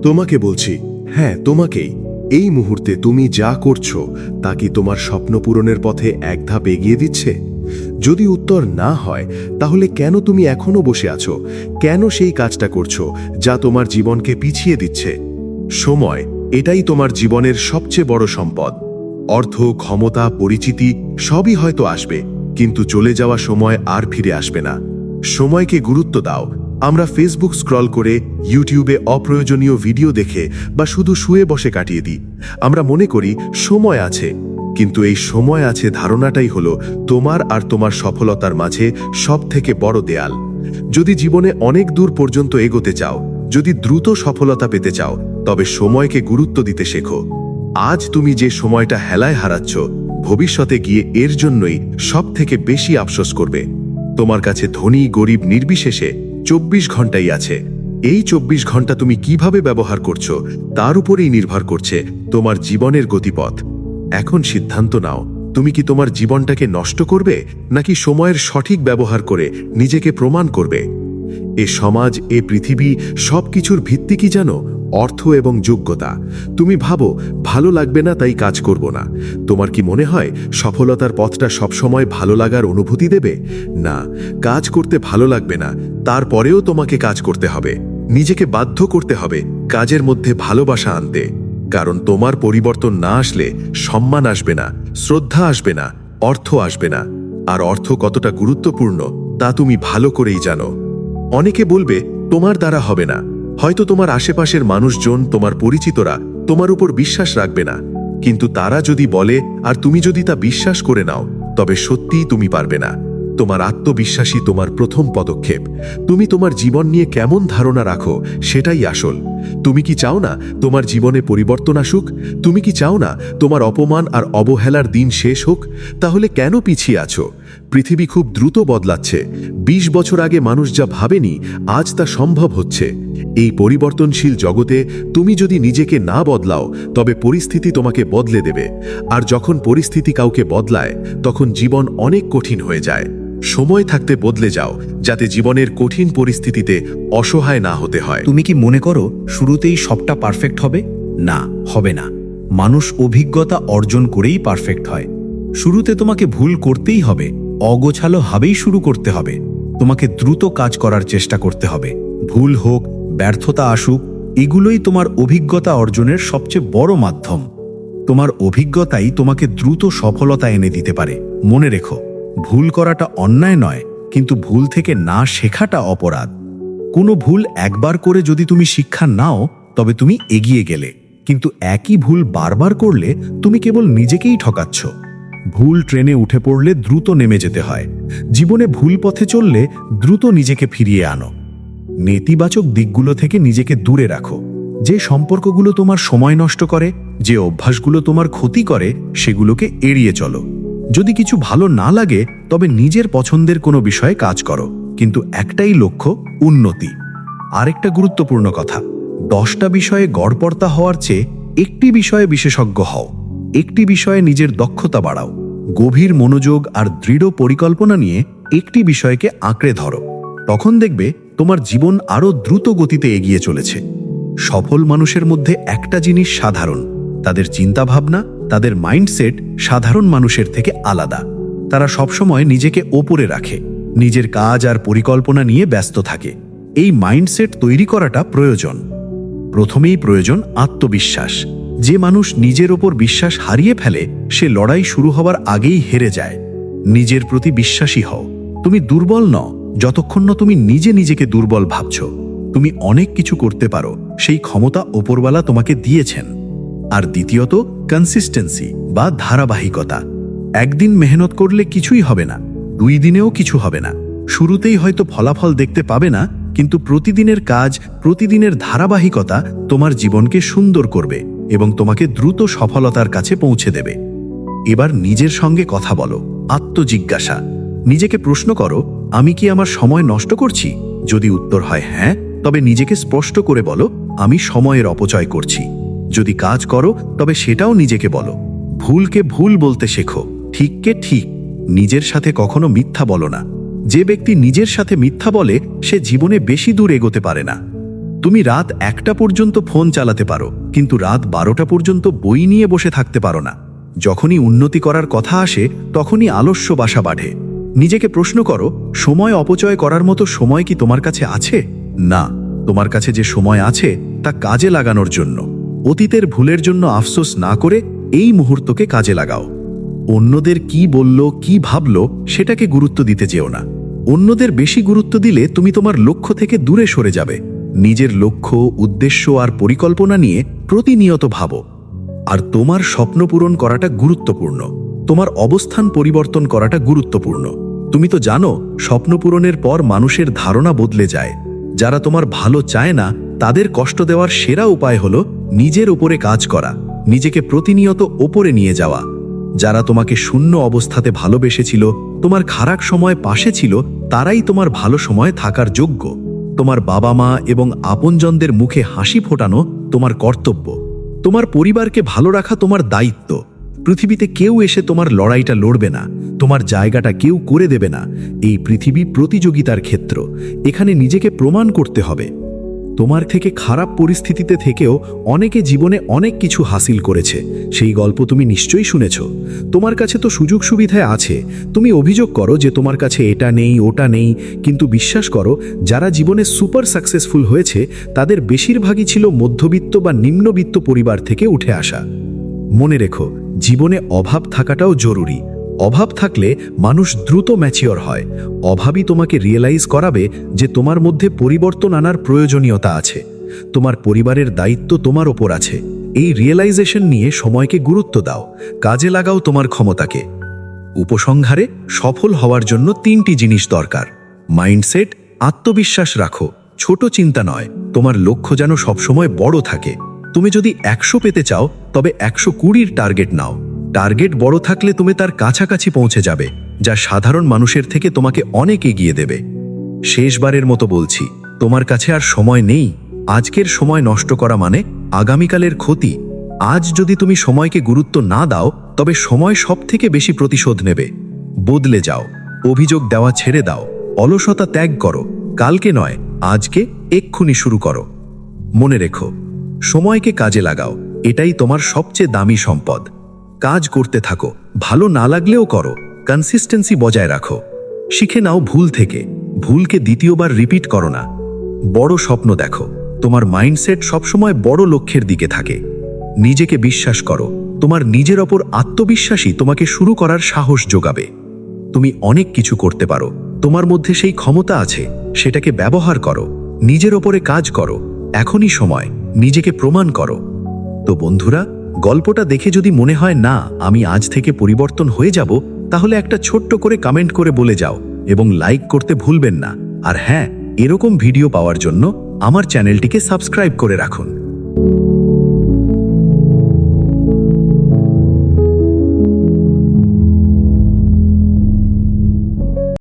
তোমাকে বলছি, হ্যাঁ তোমাকেই। এই মুহূর্তে তুমি যা করছো তা কি তোমার স্বপ্ন পূরণের পথে এক ধাপ এগিয়ে দিচ্ছে? যদি উত্তর না হয়, তাহলে কেন তুমি এখনো বসে আছো? কেন সেই কাজটা করছো যা তোমার জীবনকে পিছিয়ে দিচ্ছে? সময়, এটাই তোমার জীবনের সবচেয়ে বড় সম্পদ। অর্থ, ক্ষমতা, পরিচিতি সবই হয়তো আসবে, কিন্তু চলে যাওয়া সময় আর ফিরে আসবে না। সময়কে গুরুত্ব দাও। আমরা ফেসবুক স্ক্রল করে, ইউটিউবে অপ্রয়োজনীয় ভিডিও দেখে বা শুধু শুয়ে বসে কাটিয়ে দিই। আমরা মনে করি সময় আছে, কিন্তু এই সময় আছে ধারণাটাই হলো তোমার আর তোমার সফলতার মাঝে সবথেকে বড় দেয়াল। যদি জীবনে অনেক দূর পর্যন্ত এগোতে চাও, যদি দ্রুত সফলতা পেতে চাও, তবে সময়কে গুরুত্ব দিতে শেখো। আজ তুমি যে সময়টা হেলায় হারাচ্ছ, ভবিষ্যতে গিয়ে এর জন্যই সবথেকে বেশি আফসোস করবে। তোমার কাছে ধনী গরিব নির্বিশেষে 24 ঘন্টাই আছে। এই 24 ঘন্টা তুমি কিভাবে ব্যবহার করছো তার উপরেই নির্ভর করছে তোমার জীবনের গতিপথ। এখন সিদ্ধান্ত নাও, তুমি কি তোমার জীবনটাকে নষ্ট করবে, নাকি সময়ের সঠিক ব্যবহার করে নিজেকে প্রমাণ করবে? এ সমাজ, এ পৃথিবী, সবকিছুর ভিত্তি কি জানো? অর্থ এবং যোগ্যতা। তুমি ভাবো ভালো লাগবে না তাই কাজ করব না। তোমার কি মনে হয় সফলতার পথটা সবসময় ভালো লাগার অনুভূতি দেবে? না, কাজ করতে ভালো লাগবে না, তারপরেও তোমাকে কাজ করতে হবে। নিজেকে বাধ্য করতে হবে কাজের মধ্যে ভালোবাসা আনতে। কারণ তোমার পরিবর্তন না আসলে সম্মান আসবে না, শ্রদ্ধা আসবে না, অর্থ আসবে না। আর অর্থ কতটা গুরুত্বপূর্ণ তা তুমি ভালো করেই জানো। অনেকে বলবে তোমার দ্বারা হবে না। হয়তো তোমার আশেপাশের মানুষজন, তোমার পরিচিতরা তোমার উপর বিশ্বাস রাখবে না। কিন্তু তারা যদি বলে আর তুমি যদি তা বিশ্বাস করে নাও, তবে সত্যিই তুমি পারবে না। তোমার আত্মবিশ্বাসী তোমার প্রথম পদক্ষেপ। তুমি তোমার জীবন নিয়ে কেমন ধারণা রাখো সেটাই আসল। তুমি কি চাও না তোমার জীবনে পরিবর্তন আসুক? তুমি কি চাও না তোমার অপমান আর অবহেলার দিন শেষ হোক? তাহলে কেন পিছিয়ে আছো? পৃথিবী খুব দ্রুত বদলাচ্ছে। 20 বছর আগে মানুষ যা ভাবেনি, আজ তা সম্ভব হচ্ছে। এই পরিবর্তনশীল জগতে তুমি যদি নিজেকে না বদলাও, তবে পরিস্থিতি তোমাকে বদলে দেবে। আর যখন পরিস্থিতি কাউকে বদলায়, তখন জীবন অনেক কঠিন হয়ে যায়। সময় থাকতে বদলে যাও, যাতে জীবনের কঠিন পরিস্থিতিতে অসহায় না হতে হয়। তুমি কি মনে করো শুরুতেই সবটা পারফেক্ট হবে? না, হবে না। মানুষ অভিজ্ঞতা অর্জন করেই পারফেক্ট হয়। শুরুতে তোমাকে ভুল করতেই হবে, অগোছালো ভাবেই শুরু করতে হবে। তোমাকে দ্রুত কাজ করার চেষ্টা করতে হবে। ভুল হোক, ব্যর্থতা আসুক, এগুলোই তোমার অভিজ্ঞতা অর্জনের সবচেয়ে বড় মাধ্যম। তোমার অভিজ্ঞতাই তোমাকে দ্রুত সফলতা এনে দিতে পারে। মনে রেখো, ভুল করাটা অন্যায় নয়, কিন্তু ভুল থেকে না শেখাটা অপরাধ। কোনো ভুল একবার করে যদি তুমি শিক্ষা নাও, তবে তুমি এগিয়ে গেলে। কিন্তু একই ভুল বারবার করলে তুমি কেবল নিজেকেই ঠকাচ্ছ। ভুল ট্রেনে উঠে পড়লে দ্রুত নেমে যেতে হয়। জীবনে ভুল পথে চললে দ্রুত নিজেকে ফিরিয়ে আনো। নেতিবাচক দিকগুলো থেকে নিজেকে দূরে রাখো। যে সম্পর্কগুলো তোমার সময় নষ্ট করে, যে অভ্যাসগুলো তোমার ক্ষতি করে, সেগুলোকে এড়িয়ে চলো। যদি কিছু ভালো না লাগে, তবে নিজের পছন্দের কোনো বিষয়ে কাজ করো, কিন্তু একটাই লক্ষ্য, উন্নতি। আরেকটা গুরুত্বপূর্ণ কথা, 10টা বিষয়ে গড়পড়তা হওয়ার চেয়ে একটি বিষয়ে বিশেষজ্ঞ হও। একটি বিষয়ে নিজের দক্ষতা বাড়াও। গভীর মনোযোগ আর দৃঢ় পরিকল্পনা নিয়ে একটি বিষয়কে আঁকড়ে ধরো। তখন দেখবে তোমার জীবন আরও দ্রুত গতিতে এগিয়ে চলেছে। সফল মানুষের মধ্যে একটা জিনিস সাধারণ, তাদের চিন্তাভাবনা, তাদের মাইন্ডসেট সাধারণ মানুষের থেকে আলাদা। তারা সবসময় নিজেকে ওপরে রাখে, নিজের কাজ আর পরিকল্পনা নিয়ে ব্যস্ত থাকে। এই মাইন্ডসেট তৈরি করাটা প্রয়োজন। প্রথমেই প্রয়োজন আত্মবিশ্বাস। যে মানুষ নিজের ওপর বিশ্বাস হারিয়ে ফেলে, সে লড়াই শুরু হবার আগেই হেরে যায়। নিজের প্রতি বিশ্বাসী হও। তুমি দুর্বল নও যতক্ষণ না তুমি নিজে নিজেকে দুর্বল ভাবছ। তুমি অনেক কিছু করতে পারো, সেই ক্ষমতা ওপরওয়ালা তোমাকে দিয়েছেন। আর দ্বিতীয়ত, কনসিস্টেন্সি বা ধারাবাহিকতা। একদিন মেহনত করলে কিছুই হবে না, 2 দিনেও কিছু হবে না। শুরুতেই হয়তো ফলাফল দেখতে পাবে না, কিন্তু প্রতিদিনের কাজ, প্রতিদিনের ধারাবাহিকতা তোমার জীবনকে সুন্দর করবে এবং তোমাকে দ্রুত সফলতার কাছে পৌঁছে দেবে। এবার নিজের সঙ্গে কথা বলো, আত্মজিজ্ঞাসা। নিজেকে প্রশ্ন করো, আমি কি আমার সময় নষ্ট করছি? যদি উত্তর হয় হ্যাঁ, তবে নিজেকে স্পষ্ট করে বলো, আমি সময়ের অপচয় করছি। যদি কাজ করো, তবে সেটাও নিজেকে বলো। ভুলকে ভুল বলতে শেখো, ঠিককে ঠিক। নিজের সাথে কখনো মিথ্যা বলো না। যে ব্যক্তি নিজের সাথে মিথ্যা বলে, সে জীবনে বেশি দূর এগোতে পারে না। তুমি রাত 1টা পর্যন্ত ফোন চালাতে পারো, কিন্তু রাত 12টা পর্যন্ত বই নিয়ে বসে থাকতে পারো না। যখনই উন্নতি করার কথা আসে তখনই আলস্য বাসা বাড়ে। নিজেকে প্রশ্ন করো, সময় অপচয় করার মতো সময় কি তোমার কাছে আছে? না, তোমার কাছে যে সময় আছে তা কাজে লাগানোর জন্য। অতীতের ভুলের জন্য আফসোস না করে এই মুহূর্তকে কাজে লাগাও। অন্যদের কি বলল, কি ভাবলো সেটাকে গুরুত্ব দিতে যেও না। অন্যদের বেশি গুরুত্ব দিলে তুমি তোমার লক্ষ্য থেকে দূরে সরে যাবে। নিজের লক্ষ্য, উদ্দেশ্য আর পরিকল্পনা নিয়ে প্রতিনিয়ত ভাবো। আর তোমার স্বপ্ন পূরণ করাটা গুরুত্বপূর্ণ, তোমার অবস্থান পরিবর্তন করাটা গুরুত্বপূর্ণ। তুমি তো জানো, স্বপ্ন পূরণের পর মানুষের ধারণা বদলে যায়। যারা তোমার ভালো চায় না তাদের কষ্ট দেওয়ার সেরা উপায় হলো নিজের উপরে কাজ করা, নিজেকে প্রতিনিয়ত ওপরে নিয়ে যাওয়া। যারা তোমাকে শূন্য অবস্থাতে ভালোবেসেছিল, তোমার খারাপ সময় পাশে ছিল, তারাই তোমার ভালো সময় থাকার যোগ্য। তোমার বাবা মা এবং আপনজনদের মুখে হাসি ফোটানো তোমার কর্তব্য। তোমার পরিবারকে ভালো রাখা তোমার দায়িত্ব। পৃথিবীতে কেউ এসে তোমার লড়াইটা লড়বে না, তোমার জায়গাটা কেউ করে দেবে না। এই পৃথিবী প্রতিযোগিতার ক্ষেত্র, এখানে নিজেকে প্রমাণ করতে হবে। তোমার থেকে খারাপ পরিস্থিতিতে থেকেও অনেকে জীবনে অনেক কিছু হাসিল করেছে, সেই গল্প তুমি নিশ্চয়ই শুনেছ। তোমার কাছে তো সুযোগ সুবিধায় আছে, তুমি অভিযোগ করো যে তোমার কাছে এটা নেই, ওটা নেই, কিন্তু বিশ্বাস করো, যারা জীবনে সুপার সাকসেসফুল হয়েছে তাদের বেশিরভাগই ছিল মধ্যবিত্ত বা নিম্নবিত্ত পরিবার থেকে উঠে আসা। মনে রেখো, জীবনে অভাব থাকাটাও জরুরি। অভাব থাকলে মানুষ দ্রুত ম্যাচিওর হয়। অভাবই তোমাকে রিয়েলাইজ করাবে যে তোমার মধ্যে পরিবর্তন আনার প্রয়োজনীয়তা আছে। তোমার পরিবারের দায়িত্ব তোমার ওপর আছে। এই রিয়েলাইজেশন নিয়ে সময়কে গুরুত্ব দাও, কাজে লাগাও তোমার ক্ষমতাকে। উপসংহারে, সফল হওয়ার জন্য 3টি জিনিস দরকার। মাইন্ডসেট, আত্মবিশ্বাস রাখো, ছোট চিন্তা নয়। তোমার লক্ষ্য যেন সবসময় বড় থাকে। তুমি যদি 100 পেতে চাও তবে 120-র টার্গেট নাও। টার্গেট বড় থাকলে তুমি তার কাছাকাছি পৌঁছে যাবে, যা সাধারণ মানুষের থেকে তোমাকে অনেক এগিয়ে দেবে। শেষবারের মতো বলছি, তোমার কাছে আর সময় নেই। আজকের সময় নষ্ট করা মানে আগামীকালের ক্ষতি। আজ যদি তুমি সময়কে গুরুত্ব না দাও তবে সময় সবথেকে বেশি প্রতিশোধ নেবে। বদলে যাও, অভিযোগ দেওয়া ছেড়ে দাও, অলসতা ত্যাগ করো। কালকে নয়, আজকে, এক্ষুনি শুরু করো। মনে রেখো, সময়কে কাজে লাগাও, এটাই তোমার সবচেয়ে দামি সম্পদ। কাজ করতে থাকো, ভালো না লাগলেও করো, কনসিস্টেন্সি বজায় রাখো। শিখে নাও ভুল থেকে, ভুলকে দ্বিতীয়বার রিপিট করো না। বড় স্বপ্ন দেখো, তোমার মাইন্ডসেট সবসময় বড় লক্ষ্যের দিকে থাকে। নিজেকে বিশ্বাস করো, তোমার নিজের ওপর আত্মবিশ্বাসী তোমাকে শুরু করার সাহস যোগাবে। তুমি অনেক কিছু করতে পারো, তোমার মধ্যে সেই ক্ষমতা আছে, সেটাকে ব্যবহার করো। নিজের ওপরে কাজ করো, এখনই সময়, নিজেকে প্রমাণ করো। তো বন্ধুরা, গল্পটা দেখে যদি মনে হয় না আমি আজ থেকে পরিবর্তন হয়ে যাব, তাহলে একটা ছোট্ট করে কমেন্ট করে বলে যাও এবং লাইক করতে ভুলবেন না। আর হ্যাঁ, এরকম ভিডিও পাওয়ার জন্য আমার চ্যানেলটিকে সাবস্ক্রাইব করে রাখুন।